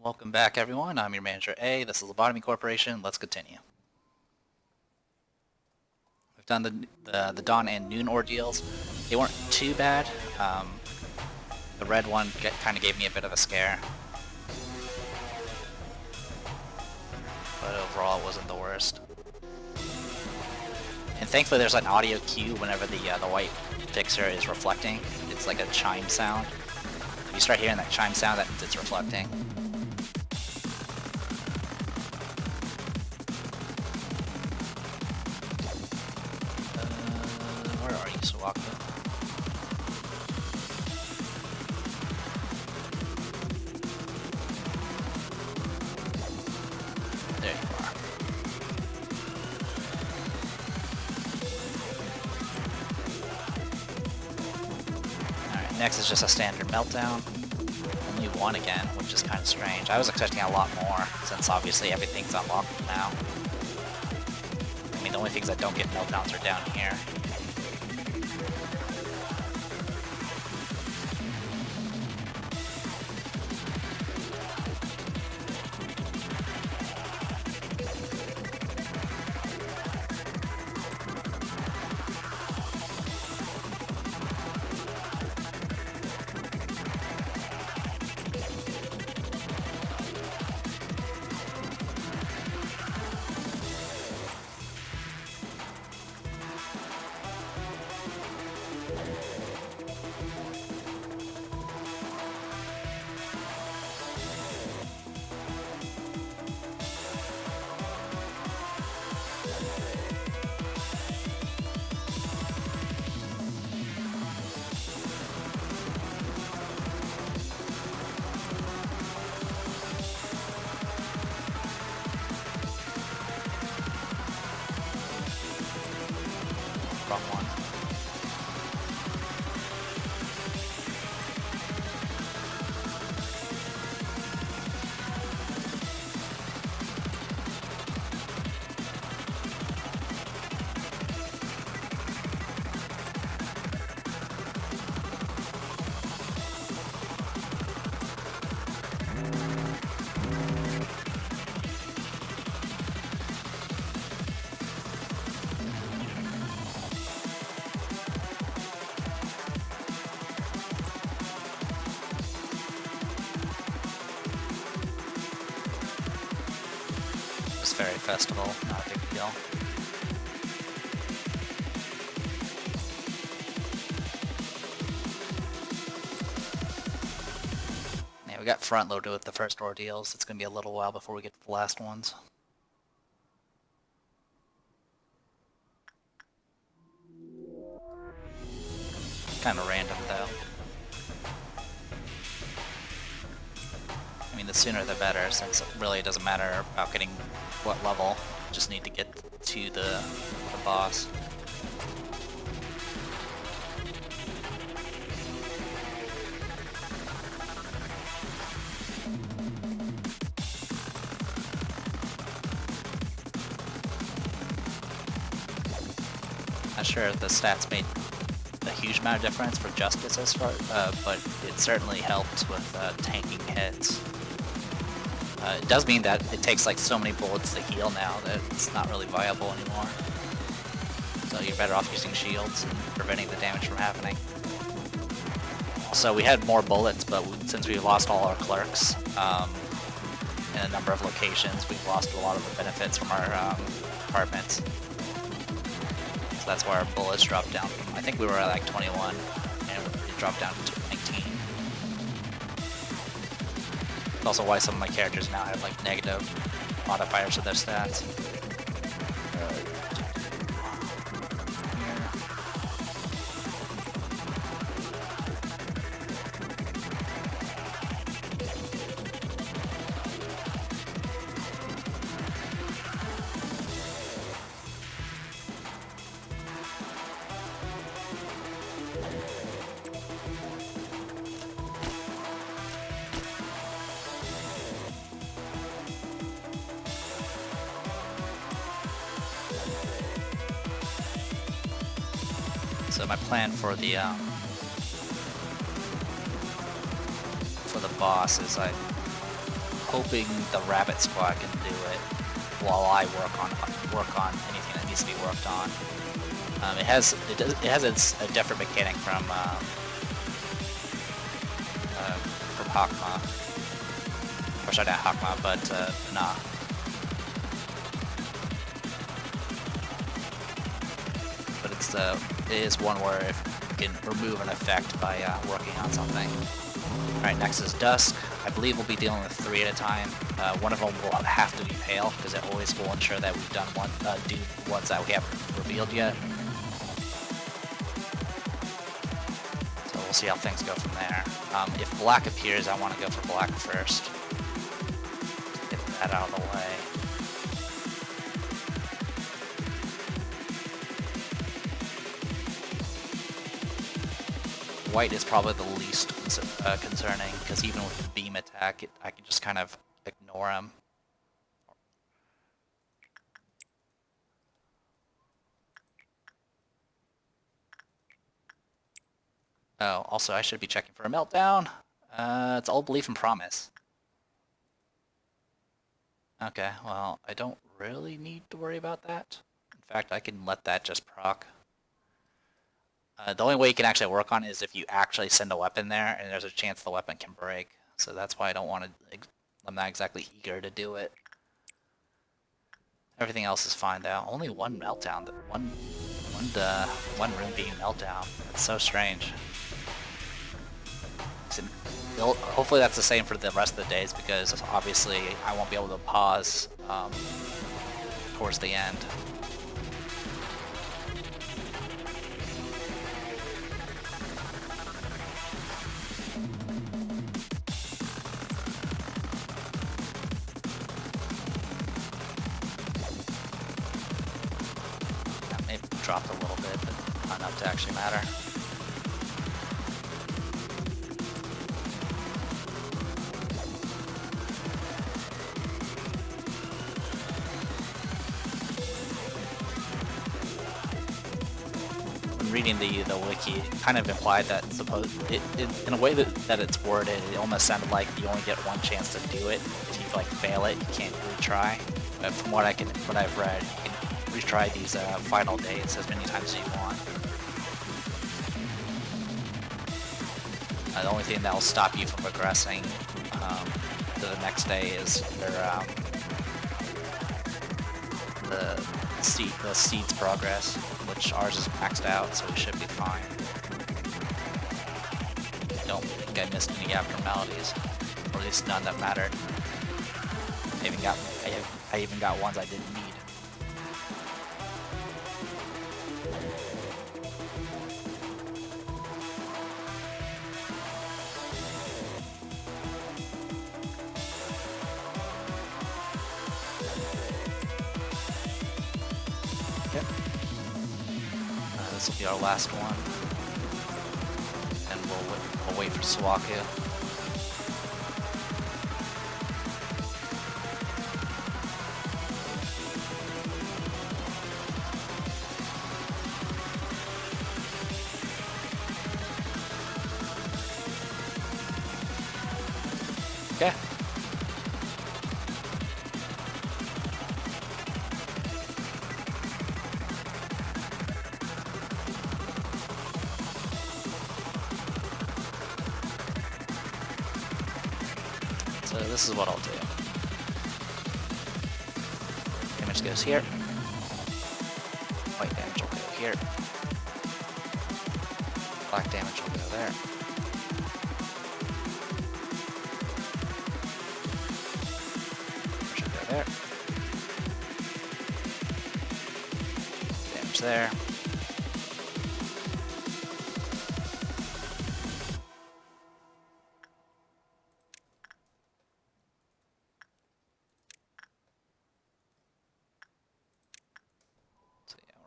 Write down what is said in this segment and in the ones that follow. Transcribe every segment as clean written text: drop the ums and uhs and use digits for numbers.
Welcome back, everyone. I'm your manager A. This is Lobotomy Corporation. Let's continue. We've done the dawn and noon ordeals. They weren't too bad. The red one kind of gave me a bit of a scare, but overall it wasn't the worst. And thankfully, there's an audio cue whenever the white fixer is reflecting. It's like a chime sound. If you start hearing that chime sound, that means it's reflecting. Where are you, Sawako? There you are. Alright, next is just a standard meltdown. Only one again, which is kind of strange. I was expecting a lot more, since obviously everything's unlocked now. I mean, the only things that don't get meltdowns are down here. Wrong one. Fairy Festival, not a big deal. Yeah, we got front loaded with the first ordeals. It's gonna be a little while before we get to the last ones. Kind of random though. I mean, the sooner the better, since it really doesn't matter about getting what level, just need to get to the boss. Not sure if the stats made a huge amount of difference for Justice as far, but it certainly helped with tanking hits. It does mean that it takes like so many bullets to heal now that it's not really viable anymore. So you're better off using shields and preventing the damage from happening. Also, we had more bullets, but since we lost all our clerks in a number of locations, we've lost a lot of the benefits from our apartments. So that's why our bullets dropped down from, I think we were at like 21, and it dropped down to 19. Also why some of my characters now have like negative modifiers to their stats. So my plan for the boss is hoping the Rabbit Squad can do it while I work on anything that needs to be worked on. It has a different mechanic from Hakma. Or sorry, not Hakma, but nah. But it is one where if you can remove an effect by working on something. Alright, next is Dusk. I believe we'll be dealing with 3 at a time. One of them will have to be pale, because it always will ensure that we've done do ones that we haven't revealed yet. So we'll see how things go from there. If black appears, I want to go for black first. Get that out of the way. White is probably the least concerning, because even with the beam attack, I can just kind of ignore him. Oh, also I should be checking for a meltdown. It's all belief and promise. Okay, well, I don't really need to worry about that. In fact, I can let that just proc. The only way you can actually work on it is if you actually send a weapon there, and there's a chance the weapon can break. So that's why I don't want to. I'm not exactly eager to do it. Everything else is fine though. Only one meltdown. One room being meltdown. That's so strange. Hopefully that's the same for the rest of the days, because obviously I won't be able to pause towards the end. Dropped a little bit, but not enough to actually matter. When reading the wiki, it kind of implied that in a way that it's worded, it almost sounded like you only get one chance to do it. If you like fail it, you can't retry. But from what I've read, you can retry these final days as many times as you want. The only thing that will stop you from progressing to the next day is the seed's progress, which ours is maxed out, so we should be fine. I don't think I missed any abnormalities, or at least none that mattered. I even got ones I didn't need. This will be our last one, and we'll wait for Suaku. Okay. So this is what I'll do. Damage goes here. White damage will go here. Black damage will go there. Should go there. Damage there.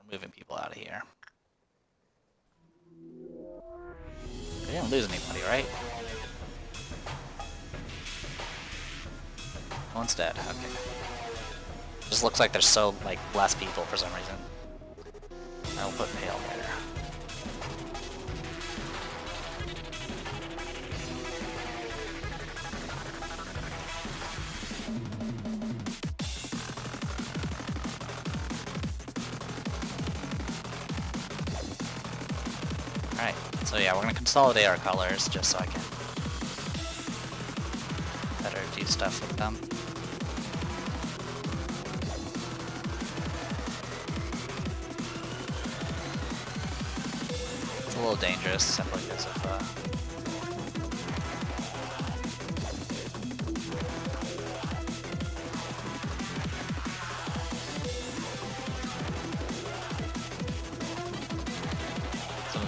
Moving people out of here. We didn't lose anybody, right? One's dead. Okay. Just looks like there's so less people for some reason. I'll put pale there. Alright, so yeah, we're gonna consolidate our colors just so I can better do stuff with them. It's a little dangerous simply because of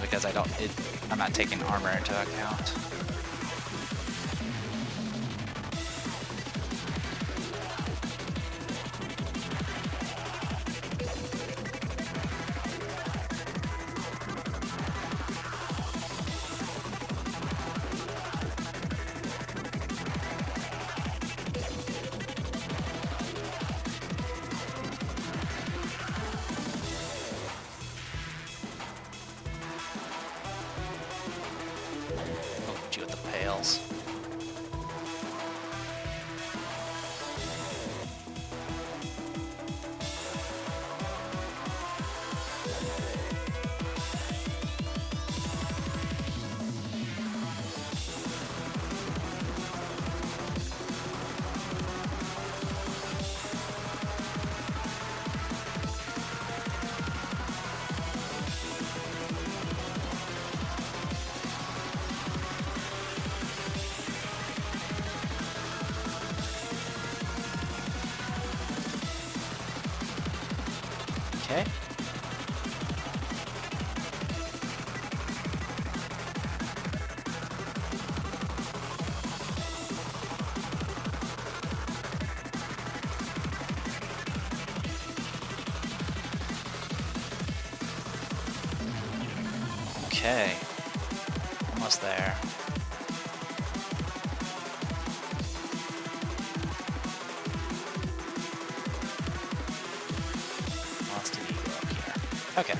because I'm not taking armor into account. With the pails. Okay. Okay. Almost there. Okay.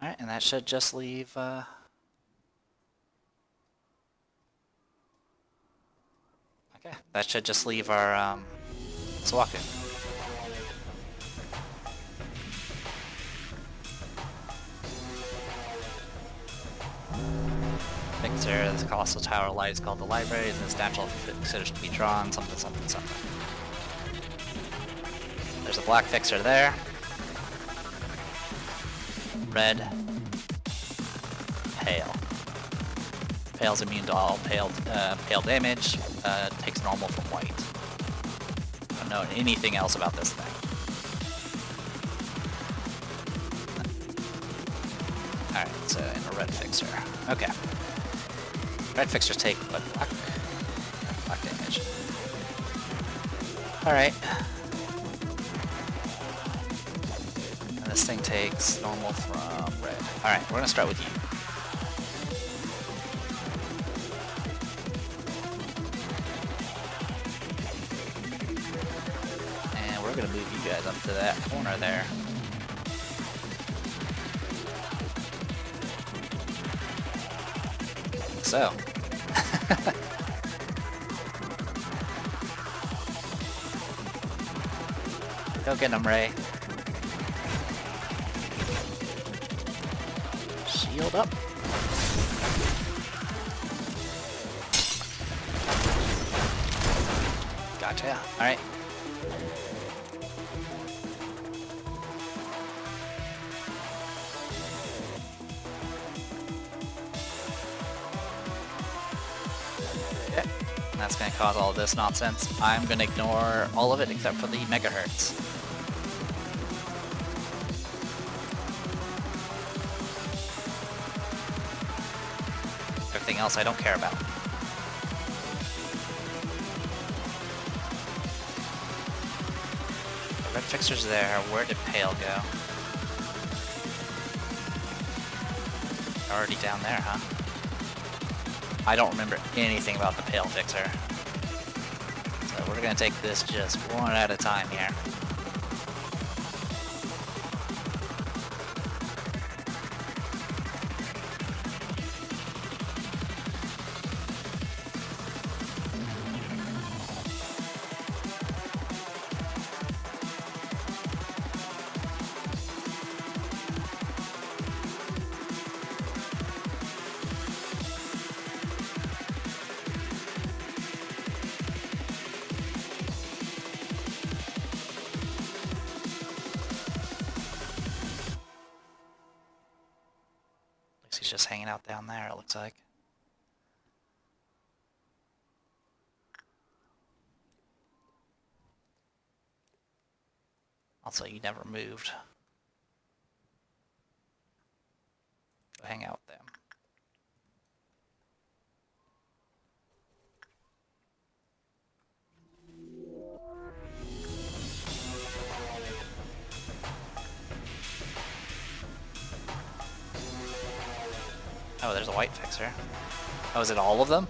Alright, and that should just leave, okay, that should just leave our, Swaku. Fixer, this colossal tower light is called the library, and this natural fixers to be drawn, something, something, something. There's a black fixer there. Red. Pale. Pale's immune to all pale damage, takes normal from white. I don't know anything else about this thing. Alright, so in a red fixer. Okay. Red fixers take but black damage. Alright. And this thing takes normal from red. Alright, we're gonna start with you. And we're gonna move you guys up to that corner there. So. Go get him, Ray. Shield up. Gotcha. Alright. That's going to cause all this nonsense. I'm going to ignore all of it except for the megahertz. Everything else I don't care about. The red fixer's there. Where did Pale go? Already down there, huh? I don't remember anything about the Pale Fixer. So we're gonna take this just one at a time here. he's just hanging out down there, it looks like. Also, you never moved. Go hang out with them. Oh, there's a white fixer. Oh, is it all of them?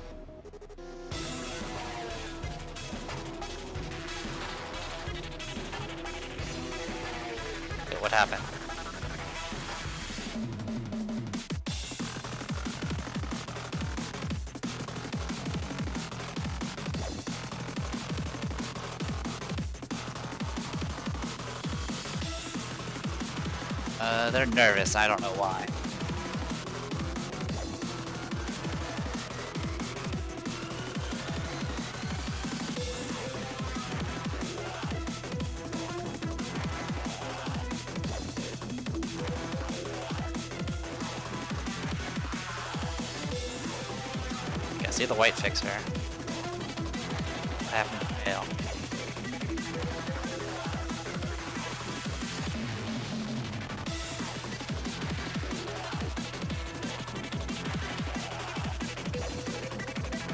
Okay, what happened? They're nervous, I don't know why. Yeah, see the white fixer. What happened to fail?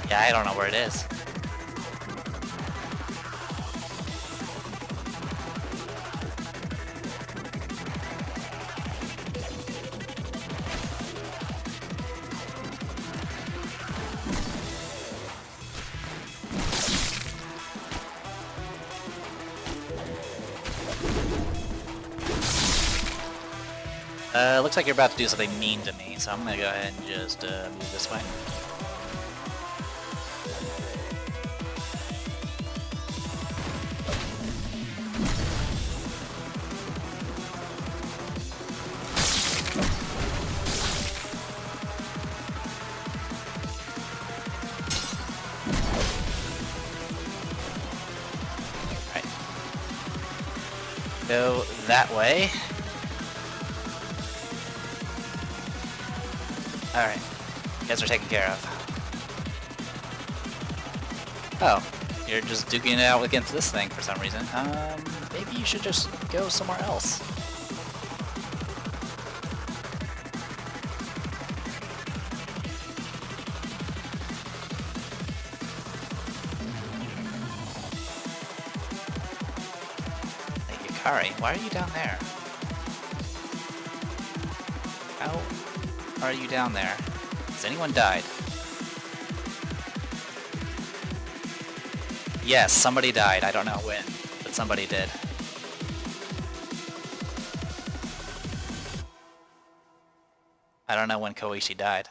Yeah, I don't know where it is. Looks like you're about to do something mean to me, so I'm gonna go ahead and just move this way. Right. Go that way. Alright, you guys are taken care of. Oh, you're just duking it out against this thing for some reason. Maybe you should just go somewhere else. Hey, Yukari, why are you down there? How are you down there? Has anyone died? Yes, somebody died. I don't know when, but somebody did. I don't know when Koichi died.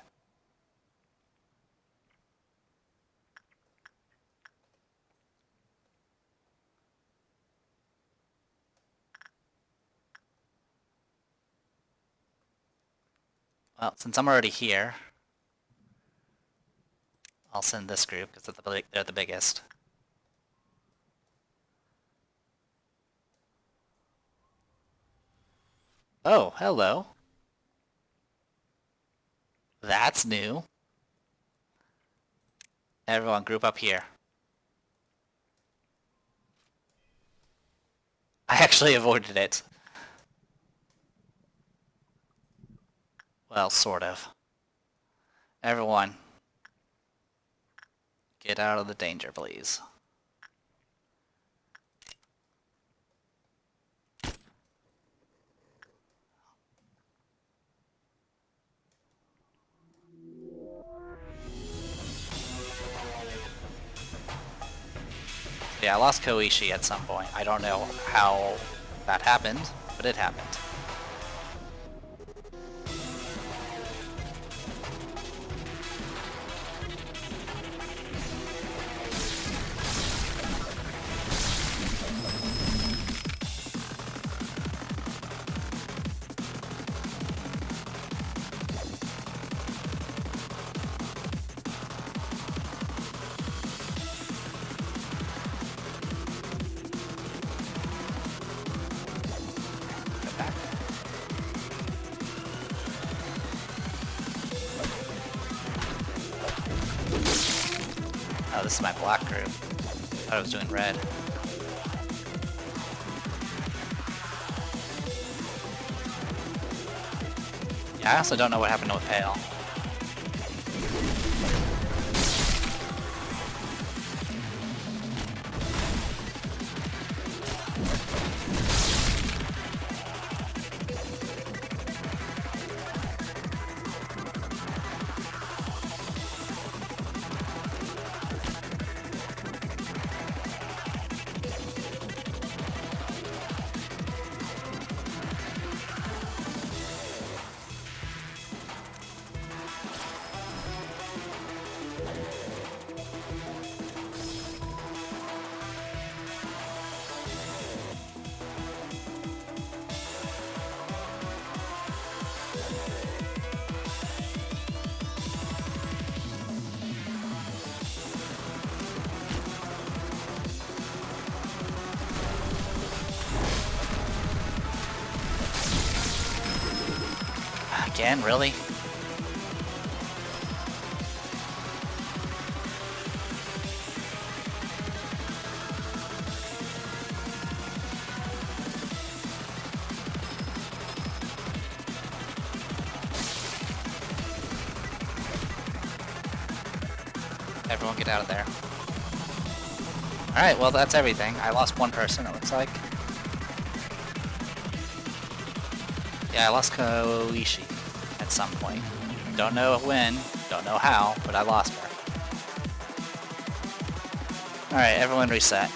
Well, since I'm already here, I'll send this group because they're the biggest. Oh, hello. That's new. Everyone group up here. I actually avoided it. Well, sort of. Everyone, get out of the danger, please. Yeah, I lost Koichi at some point. I don't know how that happened, but it happened. Back. this is my black group. I thought I was doing red. Yeah, I also don't know what happened with Pale. Again, really? Everyone get out of there. Alright, well that's everything. I lost one person, it looks like. Yeah, I lost Koishi at some point. Don't know when, don't know how, but I lost her. Alright, everyone reset.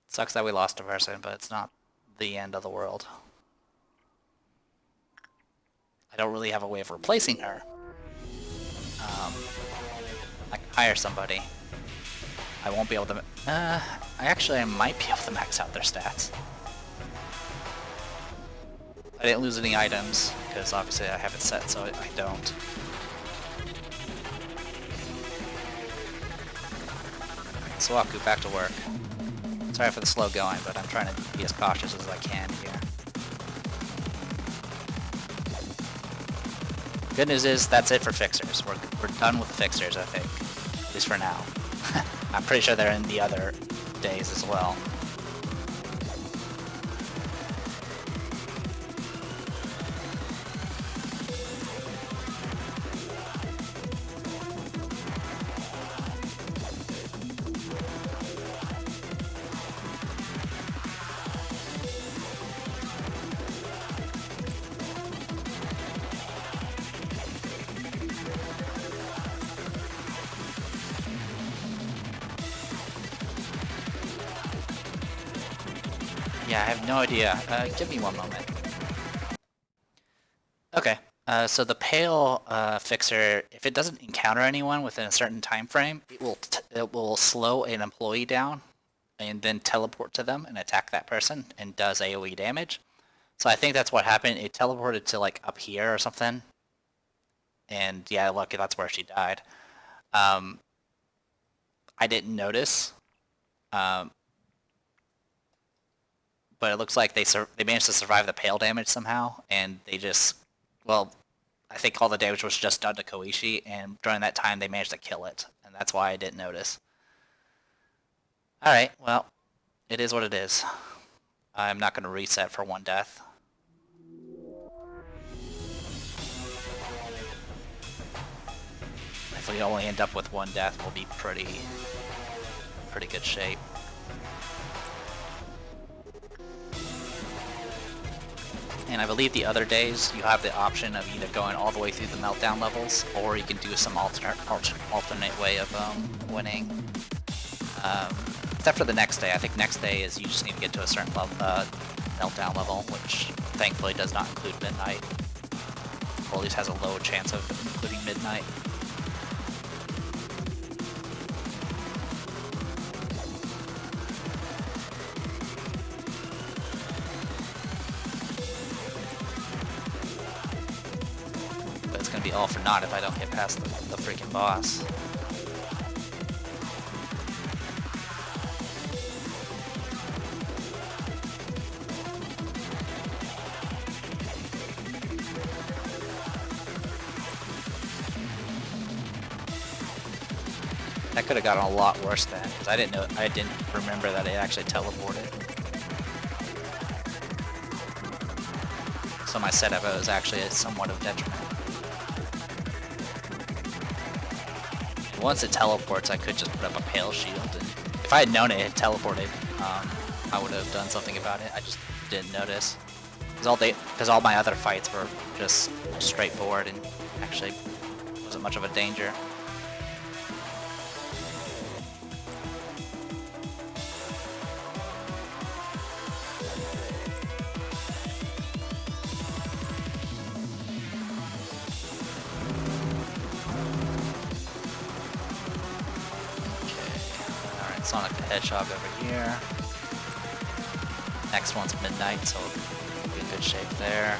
Sucks that we lost a person, but it's not the end of the world. I don't really have a way of replacing her. I can hire somebody. I won't be able to... I might be able to max out their stats. I didn't lose any items, because obviously I have it set so I don't. Suaku, back to work. Sorry for the slow going, but I'm trying to be as cautious as I can here. Good news is, that's it for fixers. We're done with the fixers, I think. At least for now. I'm pretty sure they're in the other days as well. Yeah, I have no idea. Give me one moment. Okay, so the Pale Fixer, if it doesn't encounter anyone within a certain time frame, it will slow an employee down and then teleport to them and attack that person and does AoE damage. So I think that's what happened. It teleported to like up here or something. And yeah, lucky that's where she died. I didn't notice. But it looks like they managed to survive the Pale damage somehow, and they just, well, I think all the damage was just done to Koishi, and during that time they managed to kill it, and that's why I didn't notice. Alright, well, it is what it is. I'm not going to reset for one death. If we only end up with one death, we'll be pretty good shape. And I believe the other days you have the option of either going all the way through the meltdown levels, or you can do some alternate way of winning. Except for the next day. I think next day is you just need to get to a certain level, meltdown level, which thankfully does not include midnight. Or at least has a low chance of including midnight. all for naught if I don't get past the freaking boss. That could have gotten a lot worse then, because I didn't remember that it actually teleported. So my setup was actually somewhat of detriment. Once it teleports, I could just put up a pale shield, and if I had known it had teleported, I would have done something about it. I just didn't notice. Because all my other fights were just straightforward and actually wasn't much of a danger. Sonic the Hedgehog over here. Next one's Midnight, so we'll be in good shape there.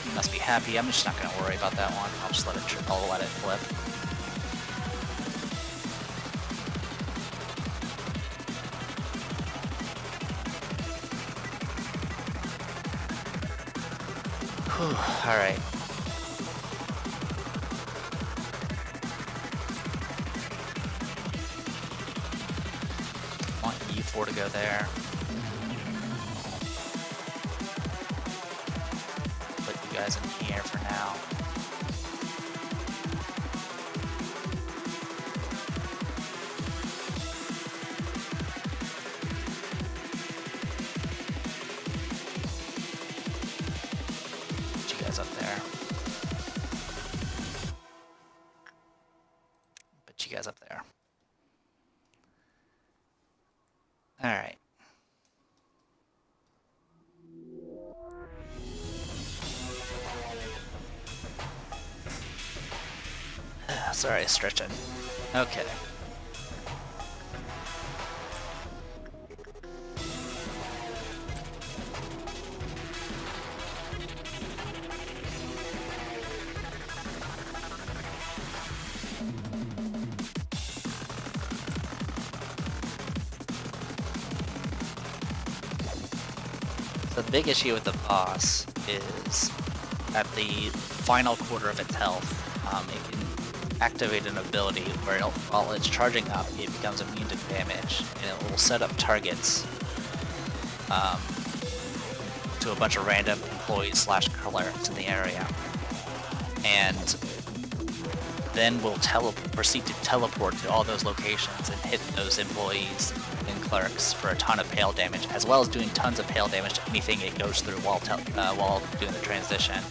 You must be happy. I'm just not going to worry about that one. I'll just let it flip. Whew, all right. To go there. Put you guys in here for now. Put you guys up there. Put you guys up there. Alright. Sorry, stretching. Okay. The big issue with the boss is at the final quarter of its health, it can activate an ability where while it's charging up, it becomes immune to damage, and it will set up targets to a bunch of random employees / clerics in the area, and then will proceed to teleport to all those locations and hit those employees and clerics for a ton of pale damage, as well as doing tons of pale damage to anything it goes through while doing the transition,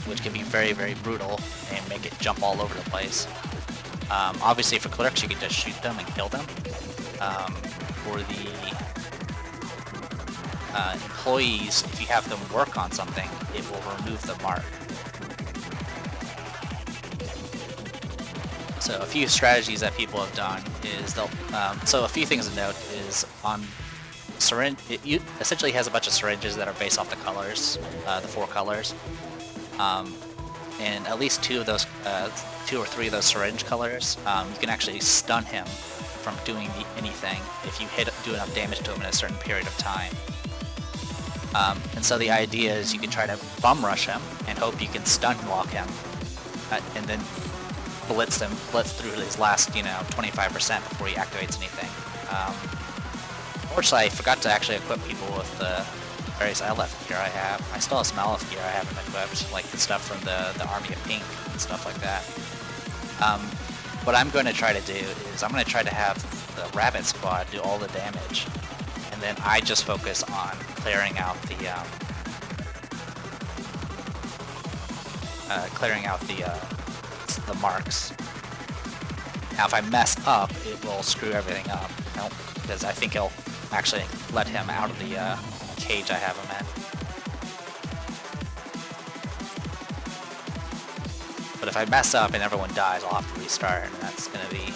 which can be very, very brutal and make it jump all over the place. Obviously for clerics you can just shoot them and kill them. For the employees, if you have them work on something, it will remove the mark. So a few strategies that people have done is so a few things to note is on syringe, it essentially has a bunch of syringes that are based off the colors, the 4 colors, and at least 2 or 3 of those syringe colors, you can actually stun him from doing anything if you do enough damage to him in a certain period of time. And so the idea is you can try to bum rush him and hope you can stun lock him, and then blitz through his last, 25% before he activates anything. Fortunately, I forgot to actually equip people with the various LF gear I have. I still have some LF gear I haven't equipped, like the stuff from the Army of Pink and stuff like that. What I'm going to try to do is I'm going to try to have the Rabbit Squad do all the damage, and then I just focus on clearing out the marks. Now if I mess up, it will screw everything up, because I think it'll actually let him out of the cage I have him in. But if I mess up and everyone dies, I'll have to restart, and that's going to be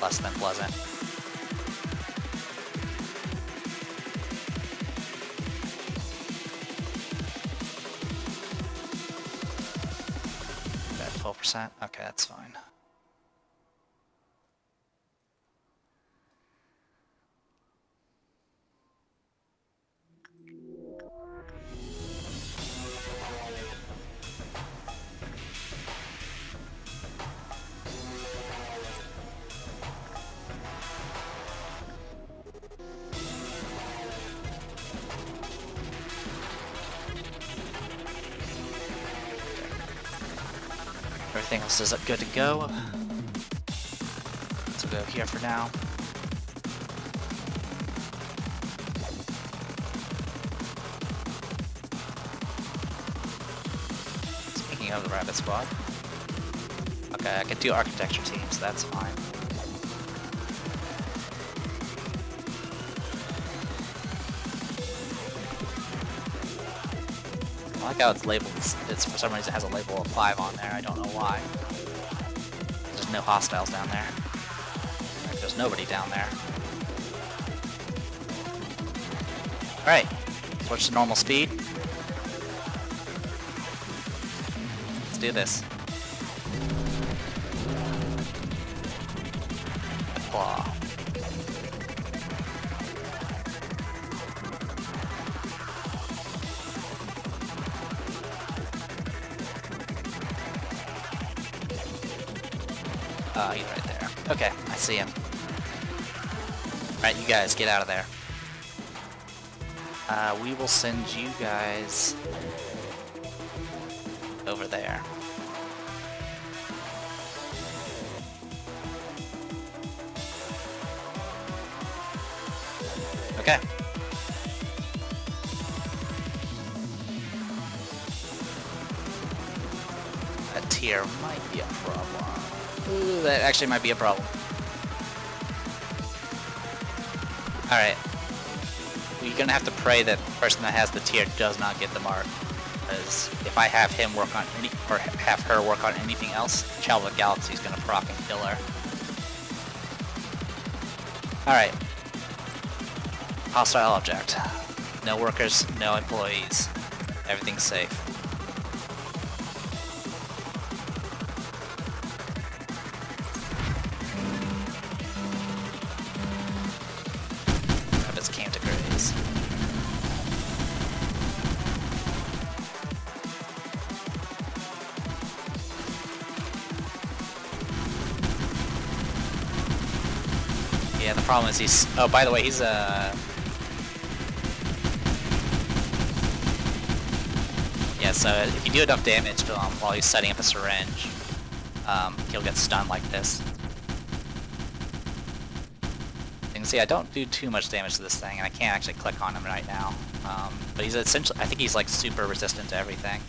less than pleasant. 5%? Okay, that's fine. Everything else is good to go. So we'll go here for now. Speaking of the rabbit squad. Okay, I can do architecture teams, that's fine. I like how it's labeled, it's for some reason has a label of 5 on there, I don't know why. There's no hostiles down there. There's nobody down there. Alright, switch to normal speed. Let's do this. Claw. He's right there. Okay, I see him. Alright, you guys, get out of there. We will send you guys over there. Okay. That tier might be a problem. Ooh, that actually might be a problem. Alright. We're gonna have to pray that the person that has the tier does not get the mark. Because if I have him work on any, or have her work on anything else, Child of the Galaxy is gonna proc and kill her. Alright. Hostile object. No workers, no employees. Everything's safe. Came to graze. Yeah, the problem is he's... Oh, by the way, he's Yeah, so if you do enough damage to him while he's setting up a syringe, he'll get stunned like this. You can see I don't do too much damage to this thing, and I can't actually click on him right now. But he's essentially, I think he's like super resistant to everything.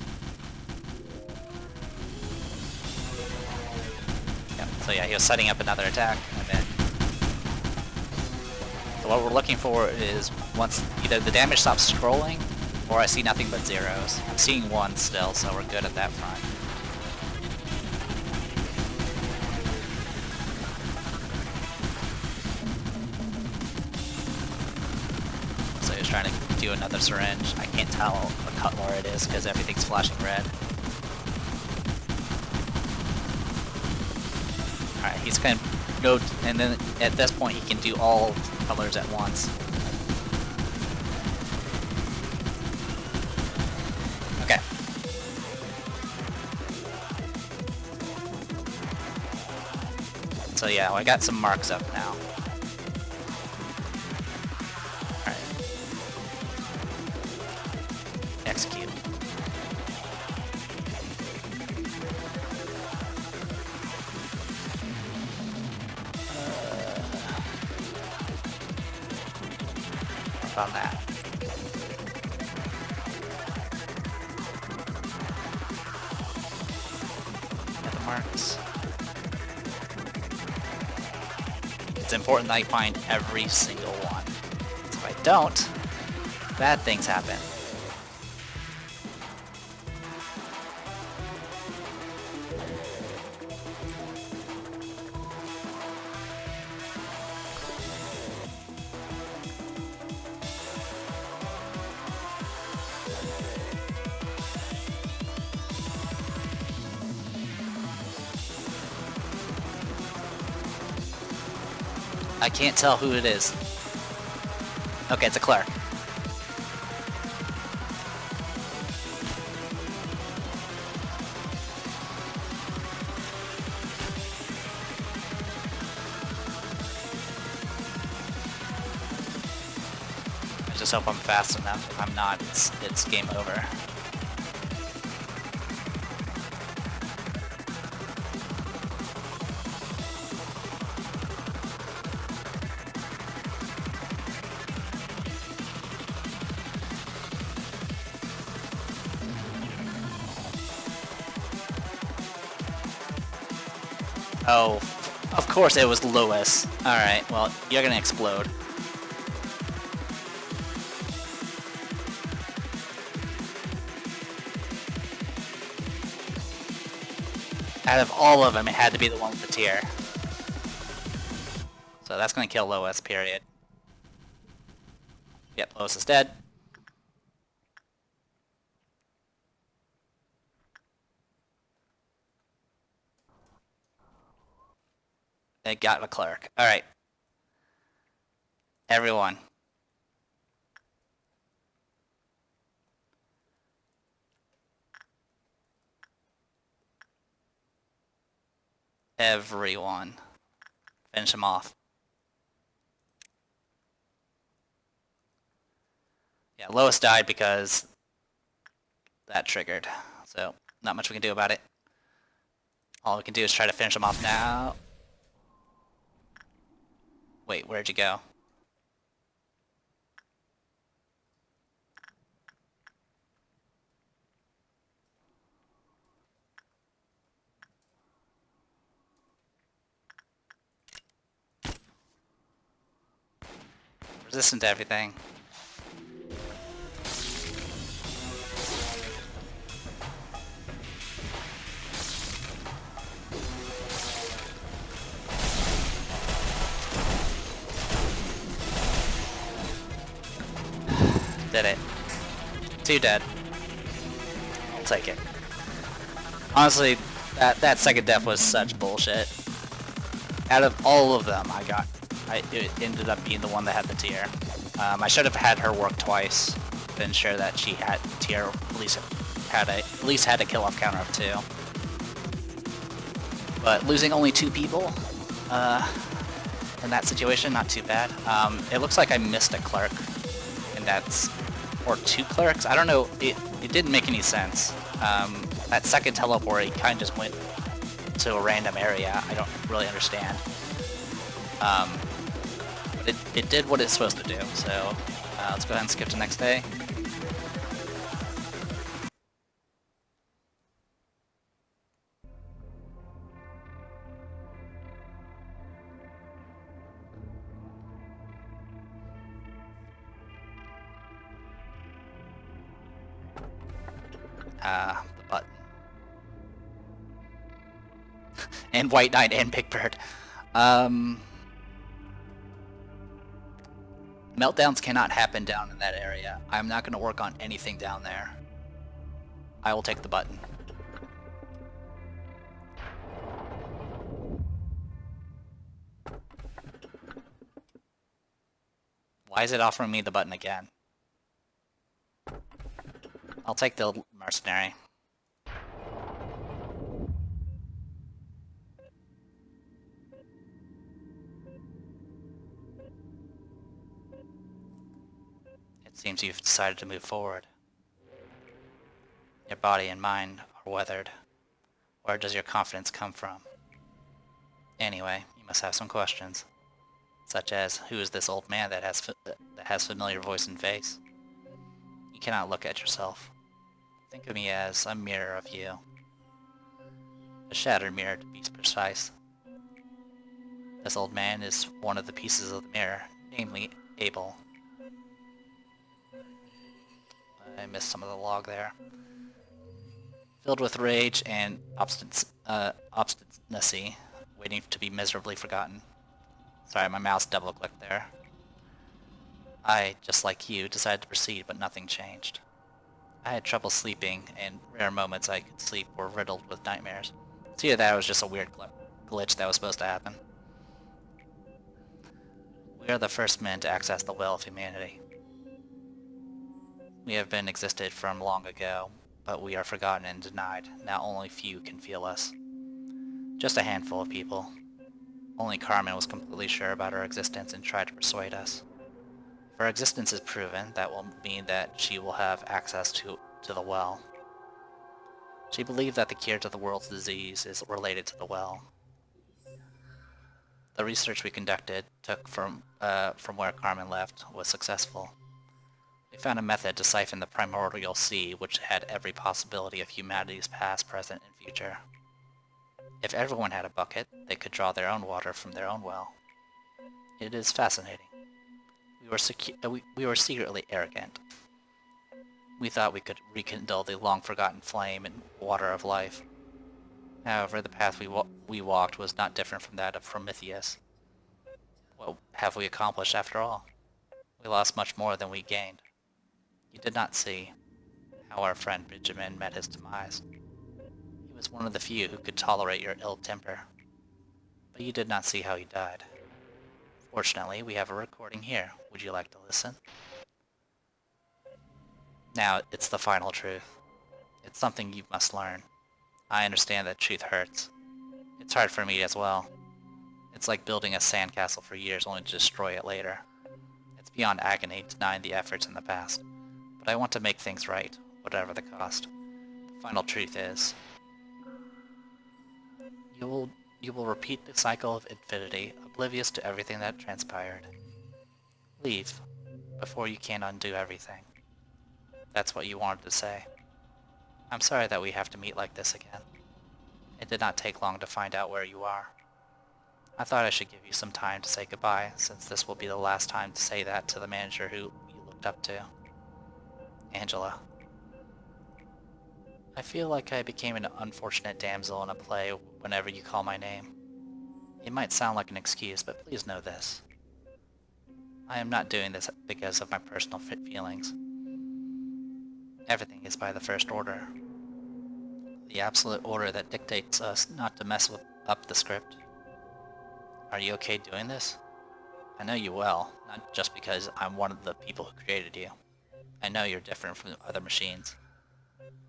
Yep. So yeah, he was setting up another attack, and then... So what we're looking for is once either the damage stops scrolling, or I see nothing but zeros. I'm seeing 1 still, so we're good at that front. Trying to do another syringe. I can't tell where it is because everything's flashing red. Alright, he's gonna go, and then at this point he can do all colors at once. Okay. So yeah, well, I got some marks up now. Execute. Work on that. Get the marks. It's important that I find every single one. If I don't, bad things happen. I can't tell who it is. Okay, it's a clerk. I just hope I'm fast enough. If I'm not, it's game over. Oh, of course it was Lewis. Alright, well, you're gonna explode. Out of all of them, it had to be the one with the tear. So that's gonna kill Lois, period. Yep, Lois is dead. They got a clerk. Alright. Everyone. Everyone. Finish him off. Yeah, Lois died because that triggered. So, not much we can do about it. All we can do is try to finish him off now. Wait, where'd you go? Resistant to everything. Did it. 2 dead. I'll take it. Honestly, that second death was such bullshit. Out of all of them, it ended up being the one that had the tier. I should have had her work twice to ensure that she had tier at least had a kill off counter of 2. But losing only 2 people in that situation, not too bad. It looks like I missed a clerk, and or 2 clerks. I don't know. It didn't make any sense. That second teleport, he kind of just went to a random area. I don't really understand. But it did what it's supposed to do. So let's go ahead and skip to next day. The button. And White Knight and Big Bird. Meltdowns cannot happen down in that area. I'm not going to work on anything down there. I will take the button. Why is it offering me the button again? I'll take the mercenary. It seems you've decided to move forward. Your body and mind are weathered. Where does your confidence come from? Anyway, you must have some questions. Such as, who is this old man that has familiar voice and face? You cannot look at yourself. Think of me as a mirror of you. A shattered mirror, to be precise. This old man is one of the pieces of the mirror, namely Abel. I missed some of the log there. Filled with rage and obstinacy, waiting to be miserably forgotten. Sorry, my mouse double-clicked there. I, just like you, decided to proceed, but nothing changed. I had trouble sleeping, and rare moments I could sleep were riddled with nightmares. So either that was just a weird glitch that was supposed to happen. We are the first men to access the well of humanity. We have been existed from long ago, but we are forgotten and denied. Now only few can feel us. Just a handful of people. Only Carmen was completely sure about our existence and tried to persuade us. If our existence is proven, that will mean that she will have access to the well. She believed that the cure to the world's disease is related to the well. The research we conducted took from where Carmen left was successful. We found a method to siphon the primordial sea, which had every possibility of humanity's past, present, and future. If everyone had a bucket, they could draw their own water from their own well. It is fascinating. We were secretly arrogant. We thought we could rekindle the long-forgotten flame and water of life. However, the path we walked was not different from that of Prometheus. What have we accomplished after all? We lost much more than we gained. You did not see how our friend Benjamin met his demise. He was one of the few who could tolerate your ill temper. But you did not see how he died. Fortunately, we have a recording here. Would you like to listen? Now, it's the final truth. It's something you must learn. I understand that truth hurts. It's hard for me as well. It's like building a sandcastle for years only to destroy it later. It's beyond agony, denying the efforts in the past. But I want to make things right, whatever the cost. The final truth is, you will repeat the cycle of infinity, oblivious to everything that transpired. Leave, before you can undo everything. That's what you wanted to say. I'm sorry that we have to meet like this again. It did not take long to find out where you are. I thought I should give you some time to say goodbye, since this will be the last time to say that to the manager who you looked up to. Angela. I feel like I became an unfortunate damsel in a play whenever you call my name. It might sound like an excuse, but please know this. I am not doing this because of my personal feelings. Everything is by the first order. The absolute order that dictates us not to mess up the script. Are you okay doing this? I know you well, not just because I'm one of the people who created you. I know you're different from other machines.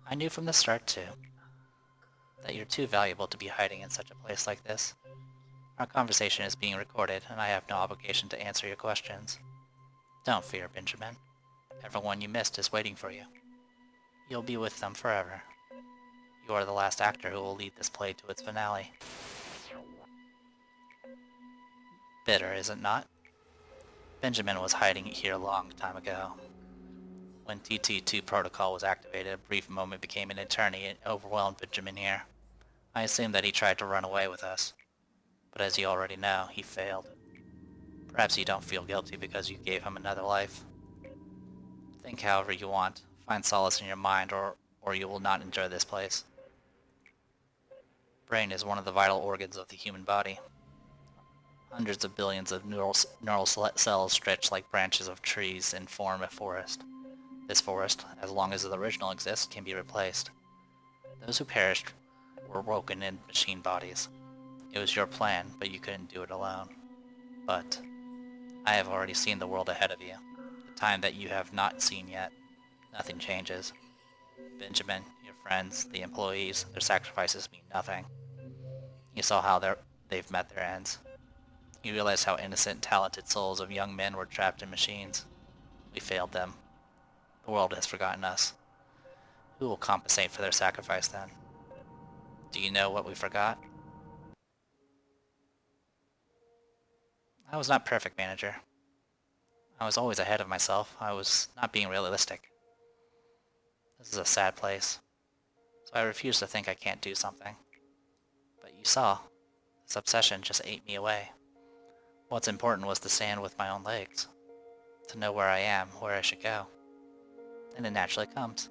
I knew from the start, too, that you're too valuable to be hiding in such a place like this. Our conversation is being recorded, and I have no obligation to answer your questions. Don't fear, Benjamin. Everyone you missed is waiting for you. You'll be with them forever. You are the last actor who will lead this play to its finale. Bitter, is it not? Benjamin was hiding here a long time ago. When TT2 protocol was activated, a brief moment became an eternity and overwhelmed Benjamin here. I assumed that he tried to run away with us. But as you already know, he failed. Perhaps you don't feel guilty because you gave him another life. Think however you want. Find solace in your mind or you will not enjoy this place. Brain is one of the vital organs of the human body. Hundreds of billions of neural cells stretch like branches of trees and form a forest. This forest, as long as the original exists, can be replaced. Those who perished were woken in machine bodies. It was your plan, but you couldn't do it alone. But I have already seen the world ahead of you, the time that you have not seen yet. Nothing changes. Benjamin, your friends, the employees, their sacrifices mean nothing. You saw how they've met their ends. You realized how innocent, talented souls of young men were trapped in machines. We failed them. The world has forgotten us. Who will compensate for their sacrifice then? Do you know what we forgot? I was not perfect, manager. I was always ahead of myself. I was not being realistic. This is a sad place. So I refuse to think I can't do something. But you saw. This obsession just ate me away. What's important was to stand with my own legs. To know where I am, where I should go. And it naturally comes.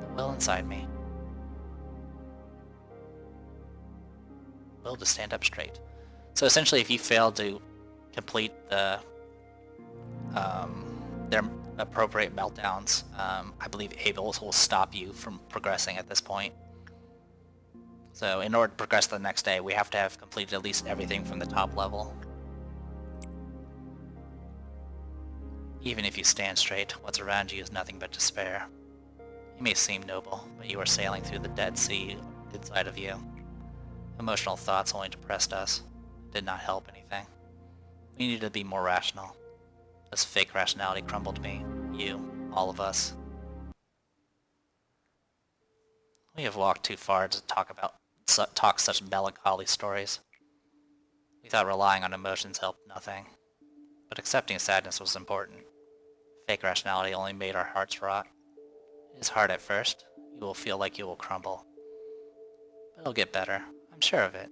The will inside me. Will to stand up straight. So essentially, if you fail to complete their appropriate meltdowns, I believe Abel will stop you from progressing at this point. So in order to progress to the next day, we have to have completed at least everything from the top level. Even if you stand straight, what's around you is nothing but despair. You may seem noble, but you are sailing through the Dead Sea inside of you. Emotional thoughts only depressed us, did not help anything. We needed to be more rational. This fake rationality crumbled me, you, all of us. We have walked too far to talk such melancholy stories. We thought relying on emotions helped nothing, but accepting sadness was important. Fake rationality only made our hearts rot. It is hard at first. You will feel like you will crumble. But it'll get better. I'm sure of it.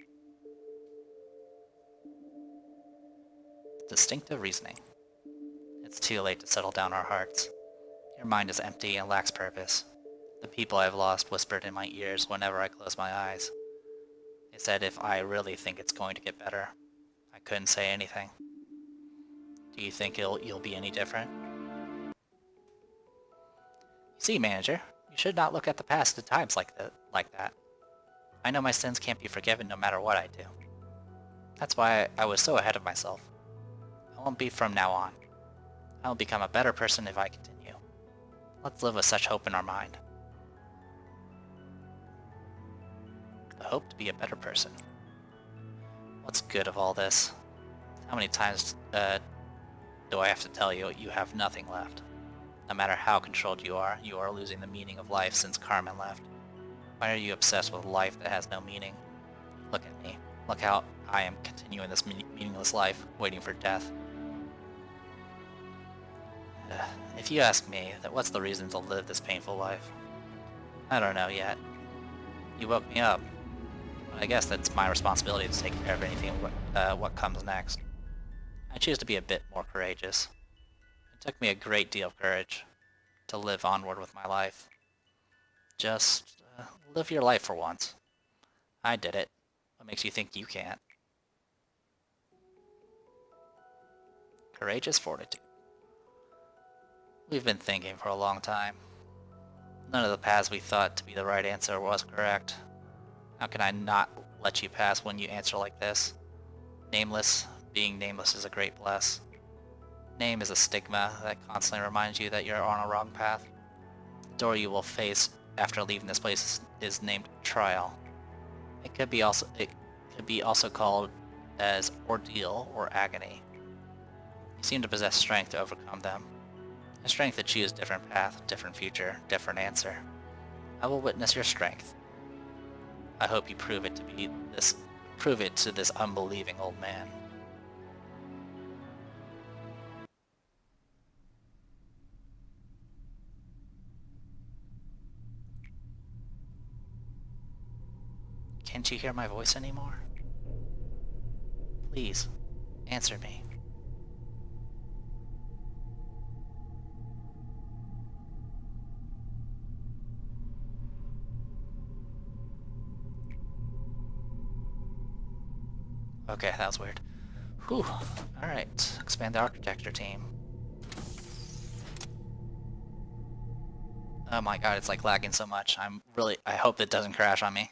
Distinctive reasoning. It's too late to settle down our hearts. Your mind is empty and lacks purpose. The people I've lost whispered in my ears whenever I closed my eyes. They said if I really think it's going to get better. I couldn't say anything. Do you think you'll be any different? You see, manager, you should not look at the past at times like that. I know my sins can't be forgiven no matter what I do. That's why I was so ahead of myself. I won't be from now on. I will become a better person if I continue. Let's live with such hope in our mind. The hope to be a better person. What's good of all this? How many times do I have to tell you you have nothing left? No matter how controlled you are losing the meaning of life since Carmen left. Why are you obsessed with life that has no meaning? Look at me. Look how I am continuing this meaningless life, waiting for death. If you ask me, that what's the reason to live this painful life? I don't know yet. You woke me up. But I guess that's my responsibility to take care of anything what comes next. I choose to be a bit more courageous. It took me a great deal of courage to live onward with my life. Just live your life for once. I did it. What makes you think you can't? Courageous fortitude. We've been thinking for a long time. None of the paths we thought to be the right answer was correct. How can I not let you pass when you answer like this? Nameless. Being nameless is a great bless. Name is a stigma that constantly reminds you that you're on a wrong path. The door you will face after leaving this place is named trial. It could be also called as ordeal or agony. You seem to possess strength to overcome them. A strength to choose different path, different future, different answer. I will witness your strength. I hope you prove it to this unbelieving old man. Can't you hear my voice anymore? Please, answer me. Okay, that was weird. Whew. Alright, expand the architecture team. Oh my god, it's like lagging so much. I hope it doesn't crash on me.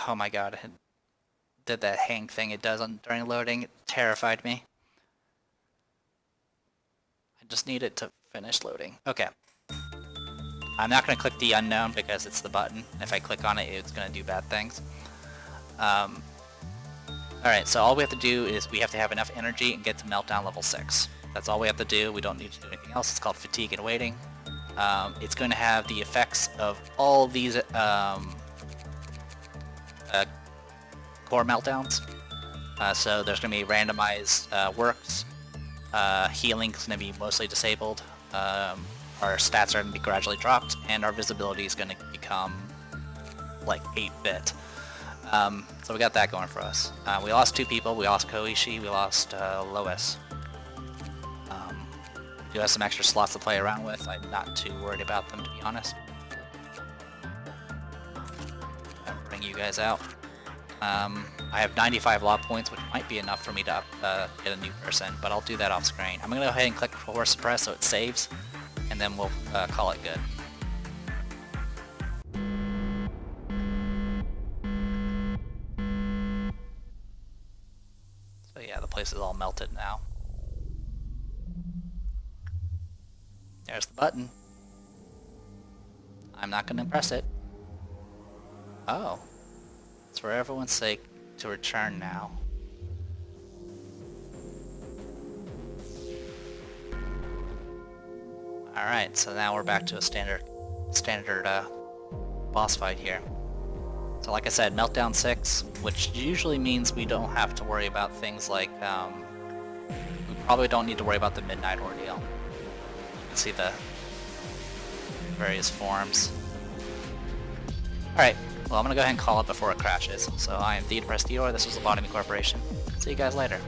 Oh my god, it did that hang thing it does during loading. It terrified me. I just need it to finish loading. Okay. I'm not going to click the unknown because it's the button. If I click on it, it's going to do bad things. Alright, so all we have to do is we have to have enough energy and get to meltdown level 6. That's all we have to do. We don't need to do anything else. It's called fatigue and waiting. It's going to have the effects of all these core meltdowns. So there's going to be randomized works. Healing's going to be mostly disabled. Our stats are going to be gradually dropped, and our visibility is going to become like 8-bit. So we got that going for us. We lost 2 people. We lost Koishi. We lost Lois. We do have some extra slots to play around with. I'm not too worried about them, to be honest. guys out. I have 95 log points, which might be enough for me to get a new person, but I'll do that off screen. I'm going to go ahead and click forward suppress so it saves, and then we'll call it good. So yeah, the place is all melted now. There's the button. I'm not going to press it. Oh. It's for everyone's sake to return now. Alright, so now we're back to a standard boss fight here. So like I said, Meltdown 6, which usually means we don't have to worry about things like, we probably don't need to worry about the Midnight Ordeal. You can see the various forms. Alright, well I'm gonna go ahead and call it before it crashes. So I am The Depressed Eeyore, this was Lobotomy Corporation. See you guys later.